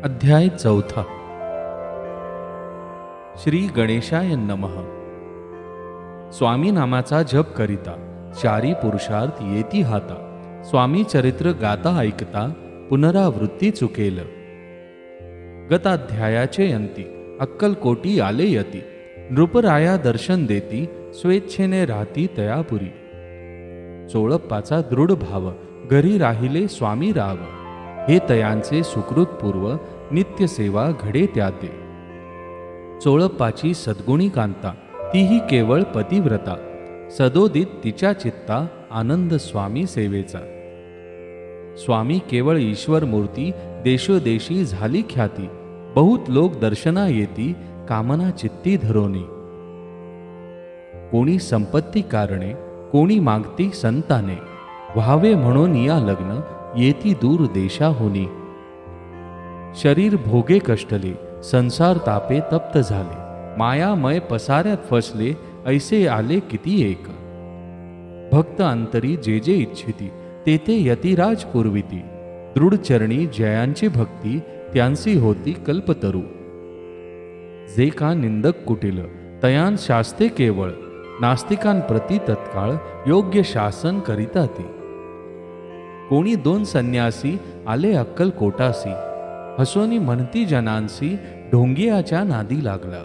अध्याय 4. श्री गणेशाय नमः. स्वामी नामाचा जप करिता चारी पुरुषार्थ येती हाता. स्वामी चरित्र गाता ऐकता पुनरावृत्ती चुकेल. गताध्यायाचे अंती अक्कलकोटी आले यती. नृपराया दर्शन देती स्वेच्छेने राहती तयापुरी. चोळप्पाचा दृढ भाव घरी राहिले स्वामी राव. हे तयांचे सुकृत पूर्व नित्य सेवा घडे त्याते. चोळप्पाची सद्गुणी कांता तीही केवळ पतिव्रता. सदोदित तिच्या चित्ता आनंद स्वामी सेवेचा. स्वामी केवळ ईश्वर मूर्ती देशोदेशी झाली ख्याती. बहुत लोक दर्शना येती कामना चित्ती धरोनी. कोणी संपत्ती कारणे कोणी मागती संताने. व्हावे म्हणून या लग्न येती दूर देशाहोनी. शरीर भोगे कष्टले संसार तापे तप्त झाले. मायामय पसाऱ्यात फसले ऐसे आले किती एक. भक्त अंतरी जे जे इच्छिती तेथे यतिराज पुरविती. दृढ चरणी जयांची भक्ती त्यांसी होती कल्पतरू. जे का निंदक कुटिल तयान शास्ते केवळ. नास्तिकांप्रती तत्काळ योग्य शासन करिता ती. कोणी दोन संन्यासी आले अक्कलकोटासी. हसोनी म्हणती जनांसी ढोंगियाच्या नादी लागला.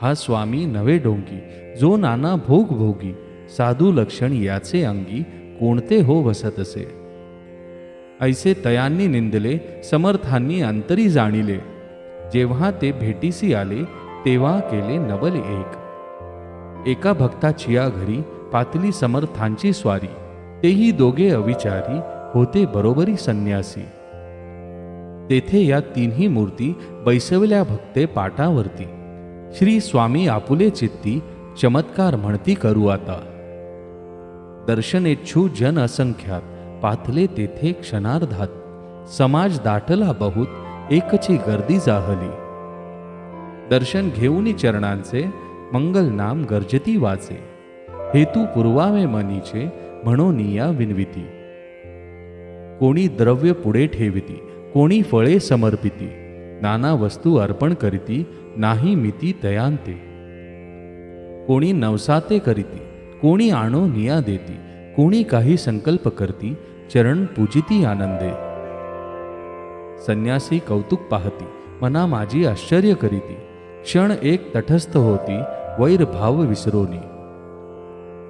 हा स्वामी नवे ढोंगी जो नाना भोग भोगी. साधू लक्षण याचे अंगी कोणते हो वसत असे. ऐसे तयांनी निंदले समर्थांनी अंतरी जाणिले. जेव्हा ते भेटीसी आले तेव्हा केले नवल एक. एका भक्ताची या घरी पातली समर्थांची स्वारी. तेही दोघे अविचारी होते बरोबरी संन्यासी. तेथे या तिन्ही मूर्ती बैसवल्या भक्ते पाटावरती. श्री स्वामी आपुले चित्ती चमत्कार म्हणती करू आता. दर्शनेच्छू जन असंख्यात पाथले तेथे क्षणार्धात. समाज दाटला बहुत एकची गर्दी जाहली. दर्शन घेऊनी चरणांचे मंगल नाम गर्जती वाचे. हेतू पुरवावे मनीचे म्हणून या विनविती. कोणी द्रव्य पुढे ठेविती कोणी फळे समर्पिती. नाना वस्तू अर्पण करीती नाही मिती तयांते. कोणी नवसाते करीती कोणी आणो निया देती. कोणी काही संकल्प करती चरण पूजिती आनंदे. संन्यासी कौतुक पाहती मना माझी आश्चर्य करीती. क्षण एक तटस्थ होती वैरभाव विसरोनी.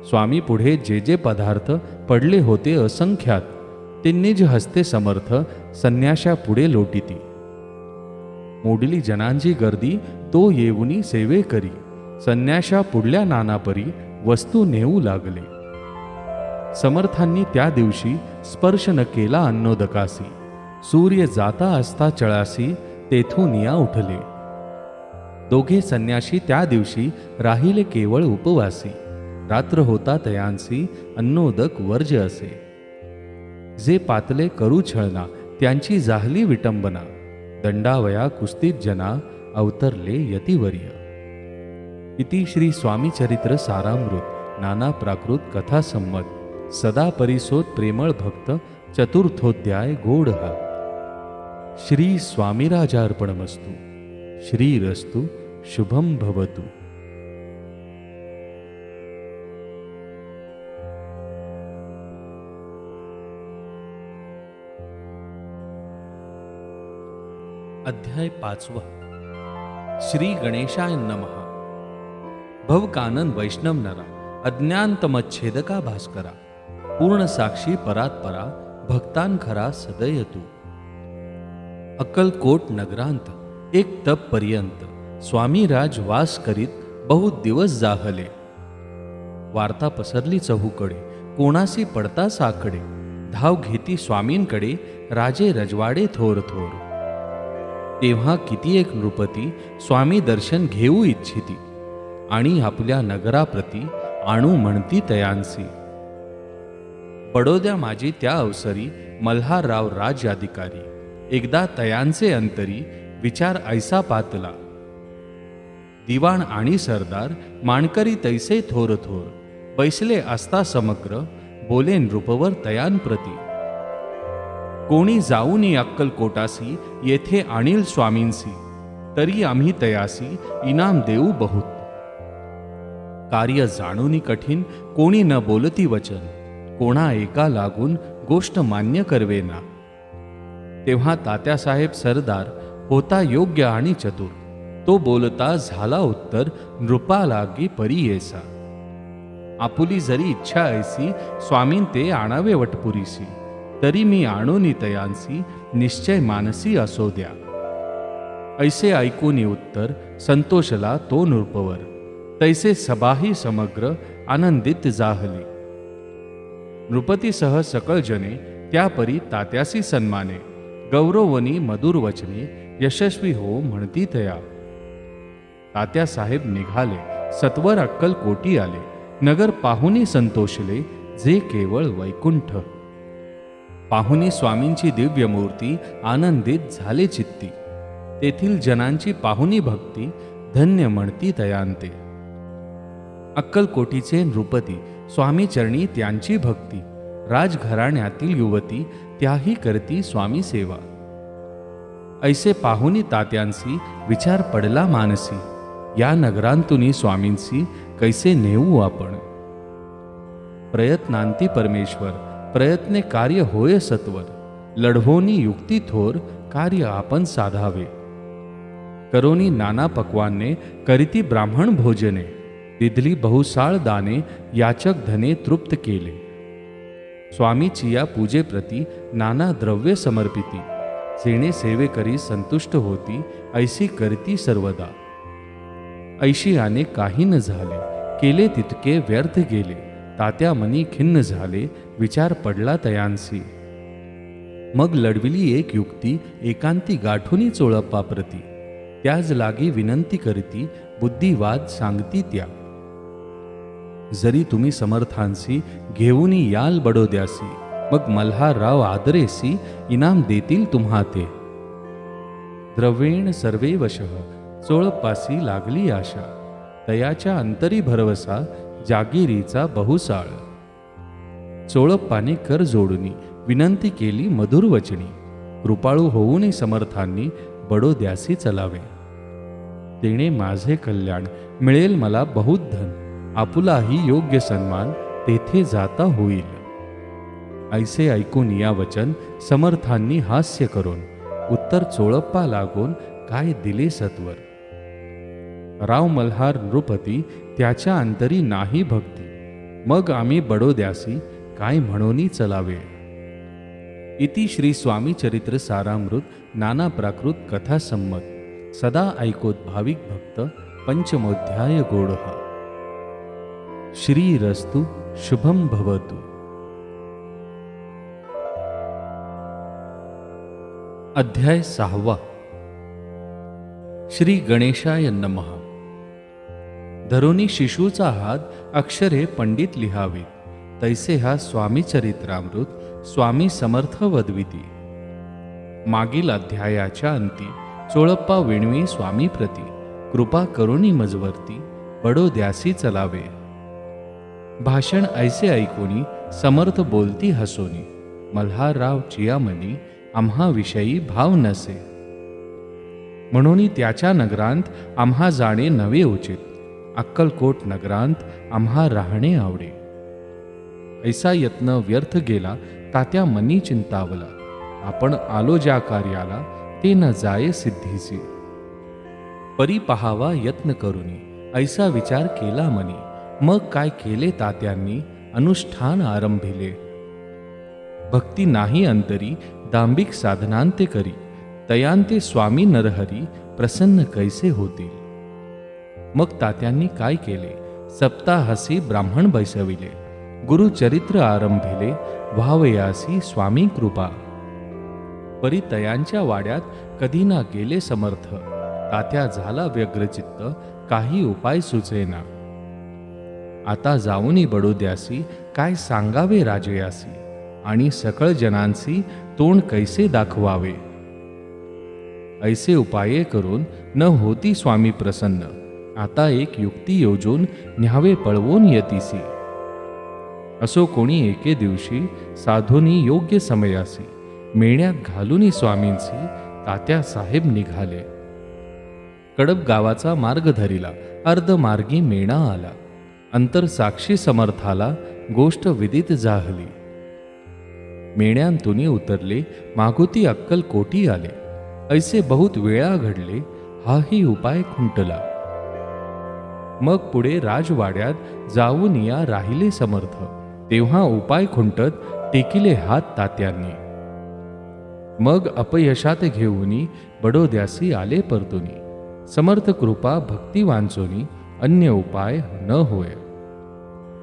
स्वामी पुढे जे जे पदार्थ पडले होते असंख्यात ते निज हस्ते समर्थ संन्याशा पुढे लोटीती. मोडली जनांची गर्दी तो येऊनी सेवे करी. संन्याशा पुढल्या नानापरी वस्तू नेऊ लागले. समर्थांनी त्या दिवशी स्पर्श न केला अन्नोदकासी. सूर्य जाता असता चळासी तेथून या उठले. दोघे संन्याशी त्या दिवशी राहिले केवळ उपवासी. रात्र होता तयांसी अन्नोदक वर्ज असे. जे पातले करू छळना त्यांची जाहली विटंबना. दंडावया कुस्तीत जना अवतरले यतिवर्य. इति श्री स्वामी चरित्र सारामृत नाना प्राकृत कथा संमत. सदा परिसोत प्रेमळ भक्त चतुर्थोध्याय गोड हा. श्री स्वामीराजार्पणमस्तु. श्रीरस्तु शुभम भवतु. अध्याय 5. श्री गणेशाय नमः. भवकानन वैष्णव नरा अज्ञानतमच्छेदका भास्करा. पूर्ण साक्षी परात्परा भक्तांखरा सदयतु. अक्कलकोट नगरांत एक तप पर्यंत स्वामी राज वास करीत बहुत दिवस जाहले. वार्ता पसरली चहूकडे कोणासी पडता साकडे. धाव घेती स्वामींकडे राजे रजवाडे थोर थोर. तेव्हा किती एक नृपती स्वामी दर्शन घेऊ इच्छिती. आणि आपल्या नगराप्रती आणू म्हणती तयांसी. बडोद्या माझी त्या अवसरी मल्हारराव राज्याधिकारी. एकदा तयांचे अंतरी विचार ऐसा पातला. दिवाण आणि सरदार माणकरी तैसे थोर थोर. बैसले असता समग्र बोले नृपवर तयांप्रती. कोणी जाऊनी अक्कलकोटासी, येथे आणील स्वामींसी, तरी आम्ही तयासी इनाम देऊ बहुत. कार्य जाणूनी कठीण, कोणी न बोलती वचन, कोणा एका लागून गोष्ट मान्य करवेना. तेव्हा तात्यासाहेब सरदार होता योग्य आणि चतुर, तो बोलता झाला उत्तर, नृपा लागी परी येसा. आपुली जरी इच्छा ऐसी, स्वामीन ते आणावे वटपुरीसी, तरी मी आणोनी तयांसी, निश्चय मानसी असो द्या. ऐसे ऐकूनी उत्तर, संतोषला तो नृपवर, तैसे सबाही समग्र आनंदित जाहली. नृपतीसह सकळ जने त्यापरी तात्यासी सन्माने, गौरवनी मधुर वचने यशस्वी हो म्हणती तया. तात्यासाहेब निघाले, सत्वर अक्कलकोटी आले, नगर पाहुनी संतोषले, जे केवळ वैकुंठ. पाहुनी स्वामींची दिव्य मूर्ती, आनंदित झाले चित्ती, तेथील जनांची पाहुनी भक्ती, धन्य म्हणती तयांते. अक्कलकोटीचे नृपती, स्वामी चरणी त्यांची भक्ती, राजघराण्यातील युवती, त्याही करती स्वामी सेवा. ऐसे पाहुनी तात्यांसी, विचार पडला मानसी, या नगरांतुनी स्वामींसी, कैसे नेऊ आपण. प्रयत्नांती परमेश्वर, प्रयत्ने कार्य होय सत्वर, लढवोनी युक्ती थोर, कार्य आपण साधावे. करोनी नाना पक्वाने, करीती ब्राह्मण भोजने, दिधली बहुसाळ दाने, याचक धने तृप्त केले. स्वामीची या पूजेप्रती नाना द्रव्य समर्पिती, जेणे सेवेकरी संतुष्ट होती, ऐशी करती सर्वदा. ऐशी आने काही न झाले, केले तितके व्यर्थ गेले, तात्या मनी खिन्न झाले, विचार पडला तयांसी. मग लढविली एक युक्ती, एकांती गाठोनी चोळप्पाप्रती, त्याज लागी विनंती करती, बुद्धिवाद सांगती त्या. जरी तुम्ही समर्थांसी, घेऊनी याल बडोद्यासी, मग मल्हारराव आदरेसी, इनाम देतील तुम्हा ते. द्रव्येण सर्वे वशः, चोळप्पासी लागली आशा, तयाच्या अंतरी भरवसा, जागिरीचा बहुसाळ. चोळप्पाने कर जोडूनी, विनंती केली मधुर वचनी, कृपाळू होऊनी समर्थांनी, बडोद्यासी चलावे. तेणे माझे कल्याण, मिळेल मला बहुत धन, आपुलाही योग्य सन्मान, तेथे जाता होईल. ऐसे ऐकून या वचन, समर्थांनी हास्य करून, उत्तर चोळप्पा लागून, काय दिले सत्वर. राव मल्हार नृपती, त्याच्या अंतरी नाही भक्ती, मग आम्ही बडोद्यासी, काय म्हणोनी चलावे. इति श्री स्वामी चरित्र सारामृत नाना प्राकृत कथा संमत. सदा ऐकोत भाविक भक्त, पंचमोध्याय गोडः. श्रीरस्तु शुभम भवतु. अध्याय 6. श्री गणेशाय नमः. धरोनी शिशूचा हात, अक्षरे पंडित लिहावीत, तैसे हा स्वामी चरित्रामृत स्वामी समर्थ वदविती. मागील अध्यायाच्या अंती चोळप्पा विणवी स्वामी प्रती, कृपा करुणी मजवरती, बडोद्यासी चलावे. भाषण ऐसे ऐकोनी, समर्थ बोलती हसोनी, मल्हारराव चियामनी, आम्हा विषयी भाव नसे. म्हणून त्याच्या नगरांत आम्हा जाणे नवे उचित, अक्कलकोट नगरांत आम्हा राहणे आवडे. ऐसा यत्न व्यर्थ गेला, तात्या मनी चिंतावला, आपण आलो ज्या कार्याला, ते न जाये सिद्धीसी. परी पहावा यत्न करुनी, ऐसा विचार केला मनी, मग काय केले तात्यांनी, अनुष्ठान आरंभिले. भक्ती नाही अंतरी, दांभिक साधनांते करी, तयांते स्वामी नरहरी, प्रसन्न कैसे होतील. मग तात्यांनी काय केले, सप्ताहासी ब्राह्मण बैसविले, गुरुचरित्र आरंभिले, व्हावयासी स्वामी कृपा. परी तयांच्या वाड्यात कधी ना गेले समर्थ, तात्या झाला व्यग्रचित्त, काही उपाय सुचेना. आता जाऊनी बडोद्यासी, काय सांगावे राजयासी, आणि सकळ जनांसी तोंड कैसे दाखवावे. ऐसे उपाये करून न होती स्वामी प्रसन्न, आता एक युक्ती योजून न्यावे पळवून यतीसी. असो कोणी एके दिवशी साधूनी योग्य समयासी, मेण्यात घालूनी स्वामींची तात्यासाहेब निघाले. कडब गावाचा मार्ग धरिला, अर्धमार्गी मेणा आला. अंतर साक्षी समर्थाला गोष्ट विदित जाहली. मेण्यांतुनी उतरले, मागुती अक्कलकोटी आले. ऐसे बहुत वेळा घडले, हाही उपाय खुंटला. मग पुढे राजवाड्यात जाऊन या राहिले समर्थ. तेव्हा उपाय खुंटत टेकिले हात तात्यांनी. मग अपयशात घेऊनी बडोद्यासी आले परतुनी. समर्थ कृपा भक्ती वांचोनी अन्य उपाय न होय.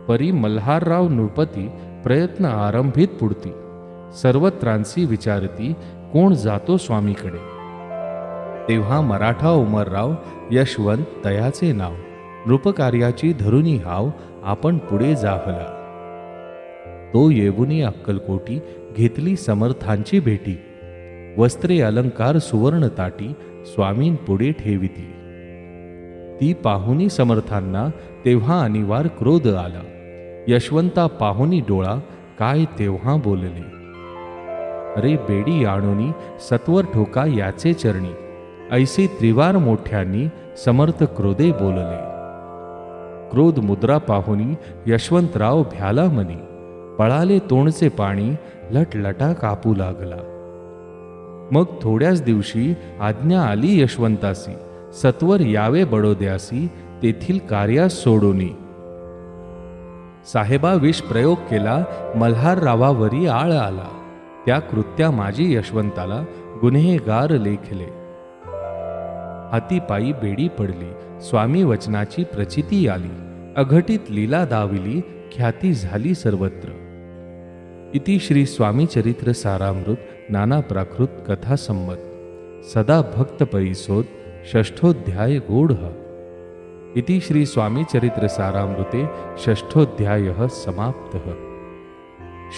परी मल्हारराव नृपती प्रयत्न आरंभित पुढती. सर्वत्रांसी विचारती कोण जातो स्वामीकडे. तेव्हा मराठा उमरराव यशवंत तयाचे नाव. नृपकार्याची धरुनी हाव आपण पुढे जाहला. तो येऊनी अक्कलकोटी घेतली समर्थांची भेटी. वस्त्रे अलंकार सुवर्ण ताटी स्वामीं पुढे ठेविती. ती पाहुनी समर्थांना तेव्हा अनिवार क्रोध आला. यशवंता पाहुनी डोळा काय तेव्हा बोलले. अरे बेडी आणोनी सत्वर ठोका याचे चरणी. ऐसे त्रिवार मोठ्यांनी समर्थ क्रोधे बोलले. क्रोध मुद्रा पाहुनी यशवंतराव भ्याला मनी. पळाले तोंडचे पाणी लटलटा कापू लागला. मग थोड्याच दिवशी आज्ञा आली यशवंतासी. सत्वर यावे बडोद्यासी तेथील कार्यास सोडोनी. साहेबा विष प्रयोग केला, मल्हाररावावरी आळ आला. त्या कृत्या माझी यशवंताला गुन्हेगार लेखले. हातीपायी बेडी पडली, स्वामी वचनाची प्रचिती आली. अघटित लीला दाविली, ख्याती झाली सर्वत्र. इति श्री स्वामी चरित्र सारामृत नाना प्राकृत कथा संमत सदा भक्त परिसोद षष्ठोध्याय गूढ़. इति श्री स्वामी चरित्र सारामृते षष्ठोध्यायः समाप्तः.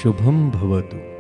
शुभं भवतु.